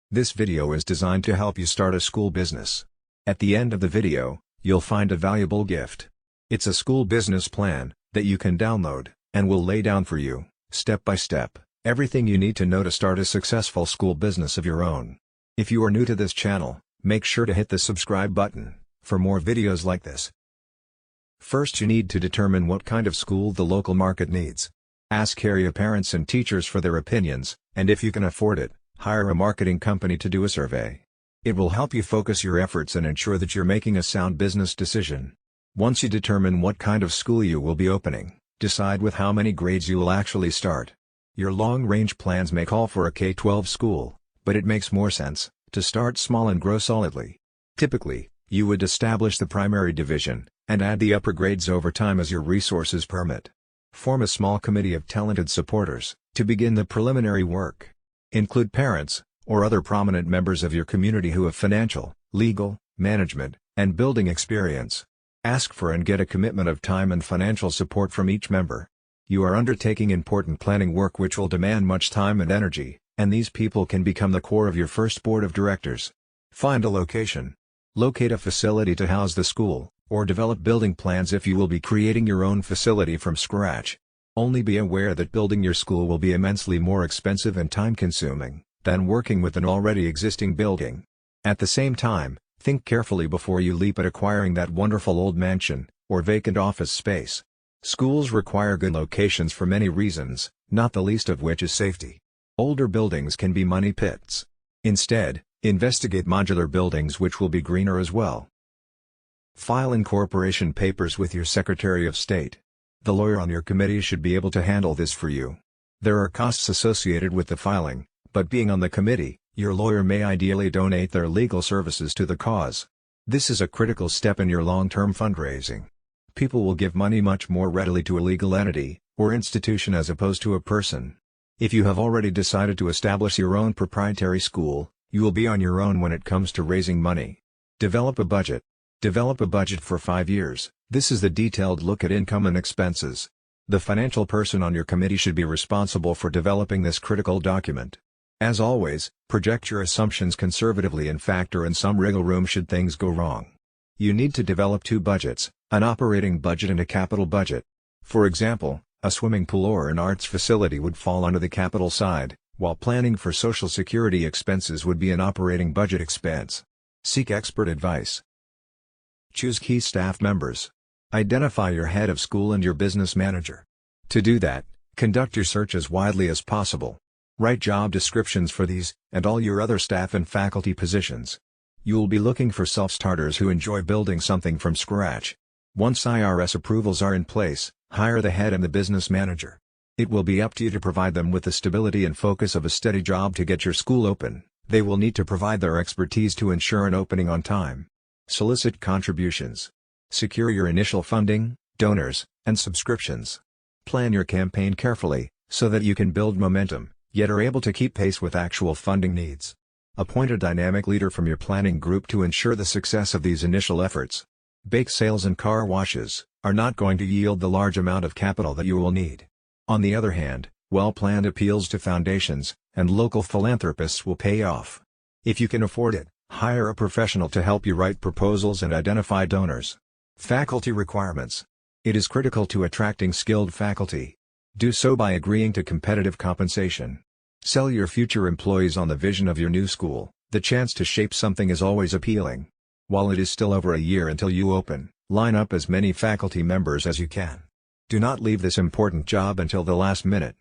This video is designed to help you start a school business. At the end of the video, you'll find a valuable gift. It's a school business plan that you can download, and will lay down for you, step by step, everything you need to know to start a successful school business of your own. If you are new to this channel, make sure to hit the subscribe button for more videos like this. First, you need to determine what kind of school the local market needs. Ask area parents and teachers for their opinions, and if you can afford it, hire a marketing company to do a survey. It will help you focus your efforts and ensure that you're making a sound business decision. Once you determine what kind of school you will be opening, decide with how many grades you will actually start. Your long-range plans may call for a K-12 school, but it makes more sense to start small and grow solidly. Typically, you would establish the primary division, and add the upper grades over time as your resources permit. Form a small committee of talented supporters to begin the preliminary work. Include parents, or other prominent members of your community who have financial, legal, management, and building experience. Ask for and get a commitment of time and financial support from each member. You are undertaking important planning work which will demand much time and energy, and these people can become the core of your first board of directors. Find a location. Locate a facility to house the school, or develop building plans if you will be creating your own facility from scratch. Only be aware that building your school will be immensely more expensive and time-consuming than working with an already existing building. At the same time, think carefully before you leap at acquiring that wonderful old mansion, or vacant office space. Schools require good locations for many reasons, not the least of which is safety. Older buildings can be money pits. Instead, investigate modular buildings which will be greener as well. File incorporation papers with your Secretary of State. The lawyer on your committee should be able to handle this for you. There are costs associated with the filing, but being on the committee, your lawyer may ideally donate their legal services to the cause. This is a critical step in your long-term fundraising. People will give money much more readily to a legal entity, or institution as opposed to a person. If you have already decided to establish your own proprietary school, you will be on your own when it comes to raising money. Develop a budget. Develop a budget for 5 years. This is the detailed look at income and expenses. The financial person on your committee should be responsible for developing this critical document. As always, project your assumptions conservatively and factor in some wriggle room should things go wrong. You need to develop 2 budgets, an operating budget and a capital budget. For example, a swimming pool or an arts facility would fall under the capital side, while planning for Social Security expenses would be an operating budget expense. Seek expert advice. Choose key staff members. Identify your head of school and your business manager. To do that, conduct your search as widely as possible. Write job descriptions for these, and all your other staff and faculty positions. You will be looking for self-starters who enjoy building something from scratch. Once IRS approvals are in place, hire the head and the business manager. It will be up to you to provide them with the stability and focus of a steady job to get your school open. They will need to provide their expertise to ensure an opening on time. Solicit contributions. Secure your initial funding, donors, and subscriptions. Plan your campaign carefully, so that you can build momentum, yet are able to keep pace with actual funding needs. Appoint a dynamic leader from your planning group to ensure the success of these initial efforts. Bake sales and car washes are not going to yield the large amount of capital that you will need. On the other hand, well-planned appeals to foundations and local philanthropists will pay off. If you can afford it, hire a professional to help you write proposals and identify donors. Faculty requirements. It is critical to attracting skilled faculty. Do so by agreeing to competitive compensation. Sell your future employees on the vision of your new school. The chance to shape something is always appealing. While it is still over a year until you open, line up as many faculty members as you can. Do not leave this important job until the last minute.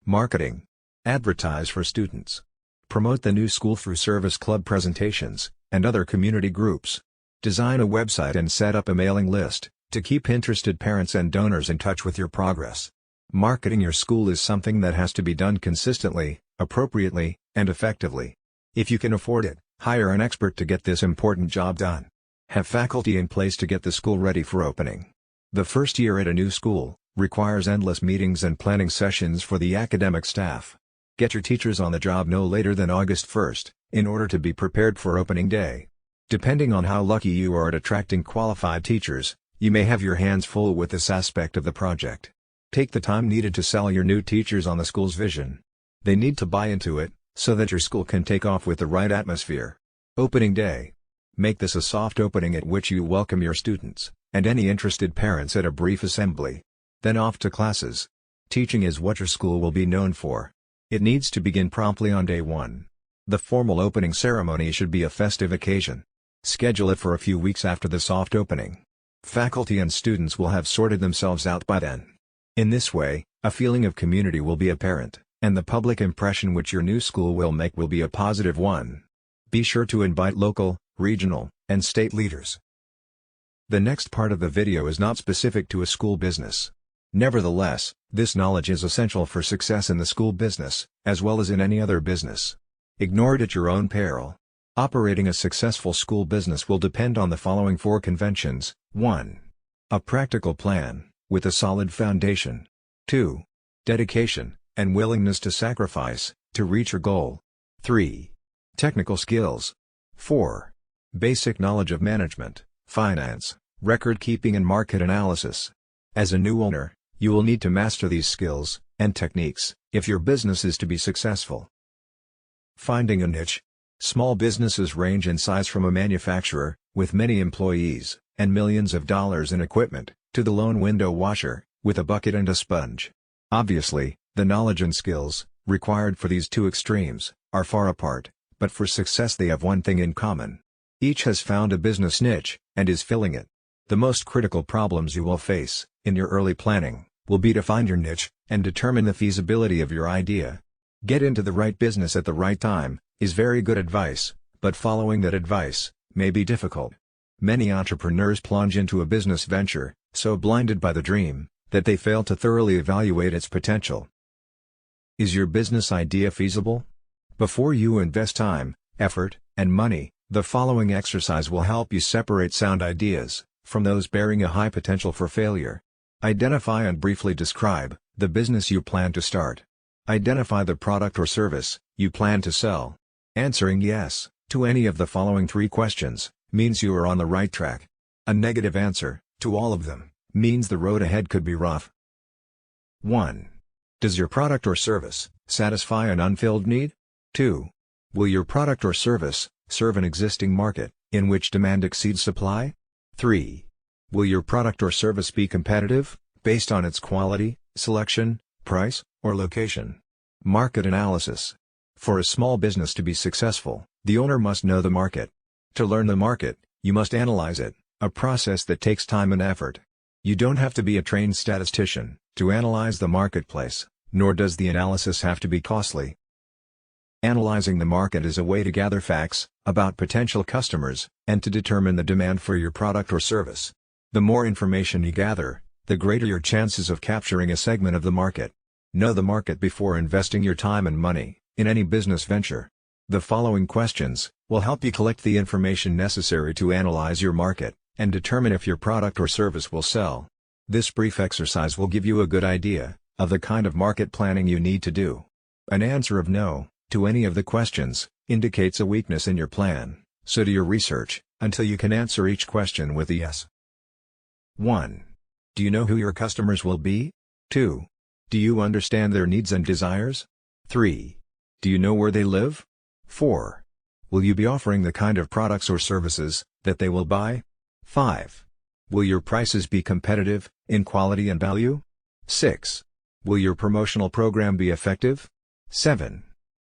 Marketing. Advertise for students. Promote the new school through service club presentations and other community groups. Design a website and set up a mailing list to keep interested parents and donors in touch with your progress. Marketing your school is something that has to be done consistently, appropriately, and effectively. If you can afford it, hire an expert to get this important job done. Have faculty in place to get the school ready for opening. The first year at a new school requires endless meetings and planning sessions for the academic staff. Get your teachers on the job no later than August 1st, in order to be prepared for opening day. Depending on how lucky you are at attracting qualified teachers, you may have your hands full with this aspect of the project. Take the time needed to sell your new teachers on the school's vision. They need to buy into it, so that your school can take off with the right atmosphere. Opening day. Make this a soft opening at which you welcome your students, and any interested parents at a brief assembly. Then off to classes. Teaching is what your school will be known for. It needs to begin promptly on day 1. The formal opening ceremony should be a festive occasion. Schedule it for a few weeks after the soft opening. Faculty and students will have sorted themselves out by then. In this way, a feeling of community will be apparent, and the public impression which your new school will make will be a positive one. Be sure to invite local, regional, and state leaders. The next part of the video is not specific to a school business. Nevertheless, this knowledge is essential for success in the school business, as well as in any other business. Ignore it at your own peril. Operating a successful school business will depend on the following 4 conventions. 1. A practical plan, with a solid foundation. 2. Dedication, and willingness to sacrifice, to reach your goal. 3. Technical skills. 4. Basic knowledge of management, finance, record keeping and market analysis. As a new owner, you will need to master these skills and techniques if your business is to be successful. Finding a niche. Small businesses range in size from a manufacturer, with many employees, and millions of dollars in equipment, to the lone window washer, with a bucket and a sponge. Obviously, the knowledge and skills, required for these two extremes, are far apart, but for success they have one thing in common. Each has found a business niche, and is filling it. The most critical problems you will face, in your early planning, will be to find your niche, and determine the feasibility of your idea. Get into the right business at the right time, is very good advice, but following that advice may be difficult. Many entrepreneurs plunge into a business venture, so blinded by the dream, that they fail to thoroughly evaluate its potential. Is your business idea feasible? Before you invest time, effort, and money, the following exercise will help you separate sound ideas from those bearing a high potential for failure. Identify and briefly describe the business you plan to start. Identify the product or service you plan to sell. Answering yes to any of the following 3 questions means you are on the right track. A negative answer to all of them means the road ahead could be rough. 1. Does your product or service satisfy an unfilled need? 2. Will your product or service serve an existing market in which demand exceeds supply? 3. Will your product or service be competitive based on its quality, selection, price, or location? Market analysis. For a small business to be successful, the owner must know the market. To learn the market, you must analyze it, a process that takes time and effort. You don't have to be a trained statistician to analyze the marketplace, nor does the analysis have to be costly. Analyzing the market is a way to gather facts about potential customers, and to determine the demand for your product or service. The more information you gather, the greater your chances of capturing a segment of the market. Know the market before investing your time and money in any business venture. The following questions will help you collect the information necessary to analyze your market, and determine if your product or service will sell. This brief exercise will give you a good idea of the kind of market planning you need to do. An answer of no to any of the questions indicates a weakness in your plan, so do your research until you can answer each question with a yes. 1. Do you know who your customers will be? 2. Do you understand their needs and desires? 3. Do you know where they live? 4. Will you be offering the kind of products or services that they will buy? 5. Will your prices be competitive in quality and value? 6. Will your promotional program be effective? 7.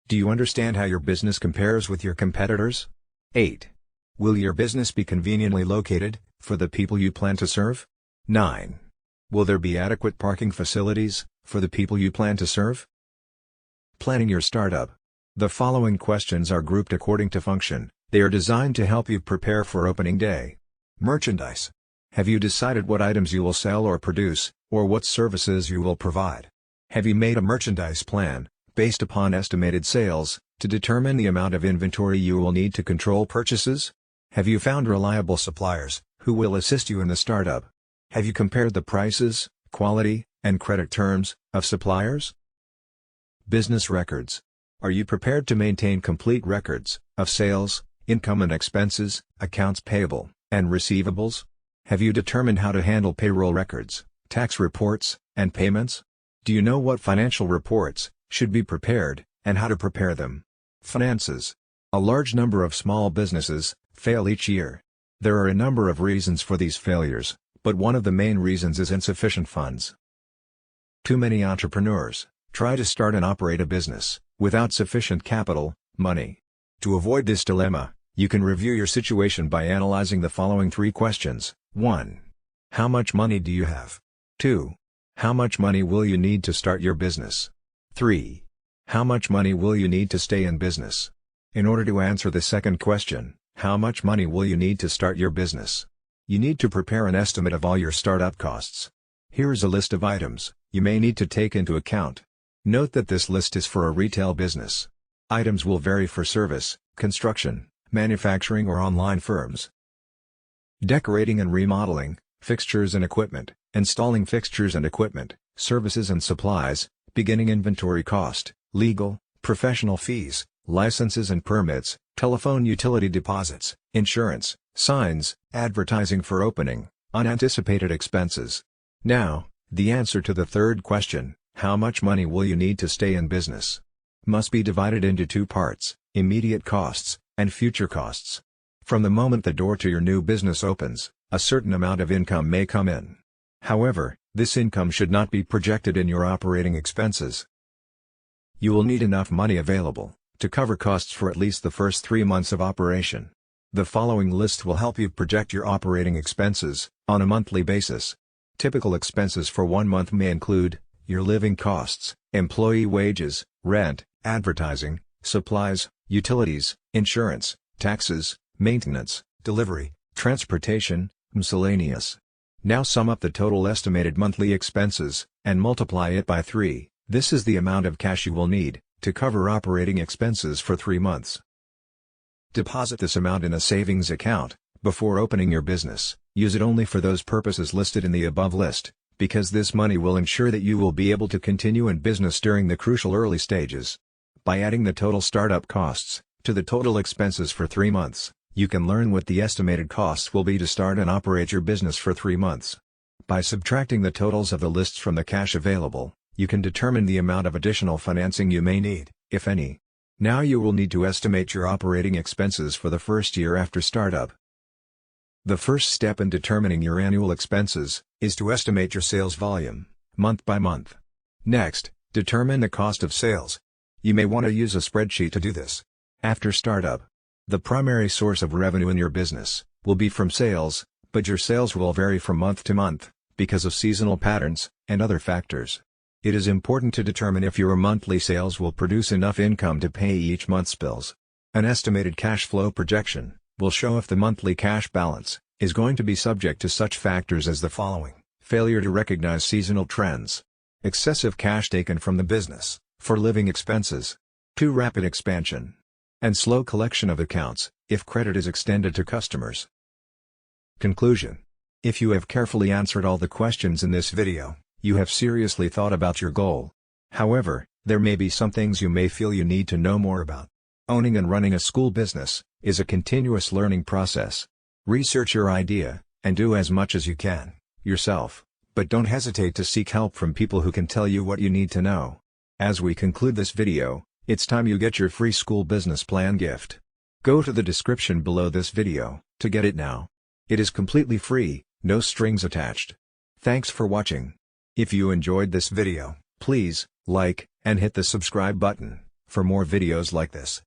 Do you understand how your business compares with your competitors? 8. Will your business be conveniently located for the people you plan to serve? 9. Will there be adequate parking facilities for the people you plan to serve? Planning your startup. The following questions are grouped according to function. They are designed to help you prepare for opening day. Merchandise. Have you decided what items you will sell or produce, or what services you will provide? Have you made a merchandise plan, based upon estimated sales, to determine the amount of inventory you will need to control purchases? Have you found reliable suppliers, who will assist you in the startup? Have you compared the prices, quality, and credit terms of suppliers? Business records. Are you prepared to maintain complete records of sales, income and expenses, accounts payable, and receivables? Have you determined how to handle payroll records, tax reports, and payments? Do you know what financial reports should be prepared, and how to prepare them? Finances. A large number of small businesses fail each year. There are a number of reasons for these failures, but one of the main reasons is insufficient funds. Too many entrepreneurs try to start and operate a business without sufficient capital, money. To avoid this dilemma, you can review your situation by analyzing the following 3 questions. 1. How much money do you have? 2. How much money will you need to start your business? 3. How much money will you need to stay in business? In order to answer the second question, how much money will you need to start your business? You need to prepare an estimate of all your startup costs. Here is a list of items you may need to take into account. Note that this list is for a retail business. Items will vary for service, construction, manufacturing or online firms. Decorating and remodeling, fixtures and equipment, installing fixtures and equipment, services and supplies, beginning inventory cost, legal, professional fees, licenses and permits, telephone utility deposits, insurance, signs, advertising for opening, unanticipated expenses. Now, the answer to the third question, how much money will you need to stay in business? Must be divided into 2 parts, immediate costs, and future costs. From the moment the door to your new business opens, a certain amount of income may come in. However, this income should not be projected in your operating expenses. You will need enough money available to cover costs for at least the first 3 months of operation. The following list will help you project your operating expenses on a monthly basis. Typical expenses for 1 month may include your living costs, employee wages, rent, advertising, supplies, utilities, insurance, taxes, maintenance, delivery, transportation, miscellaneous. Now sum up the total estimated monthly expenses and multiply it by 3. This is the amount of cash you will need to cover operating expenses for 3 months. Deposit this amount in a savings account before opening your business. Use it only for those purposes listed in the above list, because this money will ensure that you will be able to continue in business during the crucial early stages. By adding the total startup costs to the total expenses for 3 months, you can learn what the estimated costs will be to start and operate your business for 3 months. By subtracting the totals of the lists from the cash available, you can determine the amount of additional financing you may need, if any. Now you will need to estimate your operating expenses for the first year after startup. The first step in determining your annual expenses is to estimate your sales volume, month by month. Next, determine the cost of sales. You may want to use a spreadsheet to do this. After startup, the primary source of revenue in your business will be from sales, but your sales will vary from month to month because of seasonal patterns and other factors. It is important to determine if your monthly sales will produce enough income to pay each month's bills. An estimated cash flow projection will show if the monthly cash balance is going to be subject to such factors as the following: failure to recognize seasonal trends, excessive cash taken from the business for living expenses, too rapid expansion, and slow collection of accounts if credit is extended to customers. Conclusion: if you have carefully answered all the questions in this video, you have seriously thought about your goal. However, there may be some things you may feel you need to know more about. Owning and running a school business is a continuous learning process. Research your idea, and do as much as you can, yourself, but don't hesitate to seek help from people who can tell you what you need to know. As we conclude this video, it's time you get your free school business plan gift. Go to the description below this video to get it now. It is completely free, no strings attached. Thanks for watching. If you enjoyed this video, please like and hit the subscribe button for more videos like this.